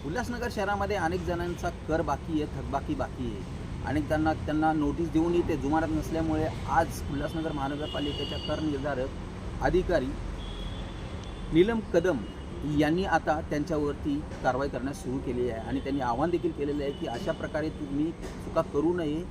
उल्हासनगर शहरामध्ये अनेक जणांचा कर बाकी आहे, थकबाकी बाकी आहे. अनेक त्यांना नोटीस देऊनही ते जुमानत नसल्यामुळे आज उल्हासनगर महानगरपालिकेच्या कर निर्धारक अधिकारी नीलम कदम यांनी आता त्यांच्यावरती कारवाई करण्यास सुरू केली आहे आणि त्यांनी आवाहन देखील केलेलं आहे की अशा प्रकारे तुम्ही चुका करू नये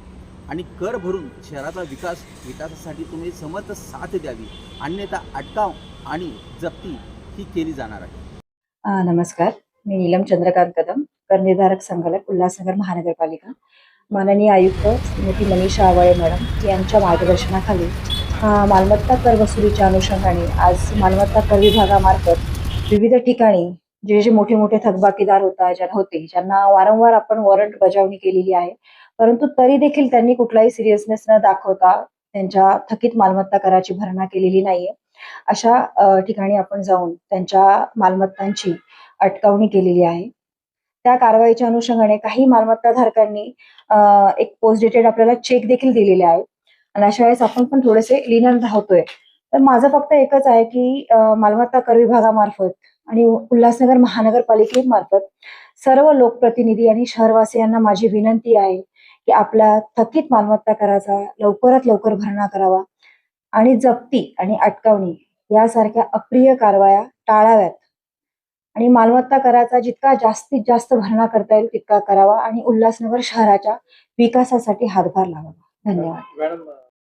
आणि कर भरून शहराचा विकासासाठी तुम्ही समर्थ साथ द्यावी, अन्यथा अटकाव आणि जप्ती ही केली जाणार आहे. नमस्कार, मी नीलम चंद्रकांत कदम, कर निर्धारक संचालक उल्हासनगर महानगरपालिका. माननीय आयुक्त श्रीमती मनीषा आवाळे मॅडम यांच्या मार्गदर्शनाखाली मालमत्ता कर वसुलीच्या अनुषंगाने आज मालमत्ता कर विभागामार्फत विविध ठिकाणी जे मोठे मोठे थकबाकीदार ज्यांना वारंवार आपण वॉरंट बजावणी केलेली आहे, परंतु तरी देखील त्यांनी कुठलाही सिरियसनेस न दाखवता त्यांच्या थकीत मालमत्ता कराची भरणा केलेली नाहीये. अशा ठिकाणी आपण जाऊन त्यांच्या मालमत्तांची अटकावणी केलेली आहे. त्या कारवाईच्या अनुषंगाने काही मालमत्ता धारकांनी एक पोस्ट डेटेड आपल्याला चेक देखील दिलेले आहेत आणि अशा वेळेस आपण पण थोडेसे लिनन राहतोय. तर माझं फक्त एकच आहे की मालमत्ता कर विभागामार्फत आणि उल्हासनगर महानगरपालिकेमार्फत सर्व लोकप्रतिनिधी आणि शहरवासियांना माझी विनंती आहे की आपल्या थकीत मालमत्ता कराचा लवकरात लवकर भरणा करावा आणि जप्ती आणि अटकावणी यासारख्या अप्रिय कारवाया टाळाव्यात आणि मालमत्ता कराचा जितका जास्तीत जास्त भरणा करता येईल तितका करावा आणि उल्हासनगर शहराच्या विकासासाठी हातभार लावावा. धन्यवाद.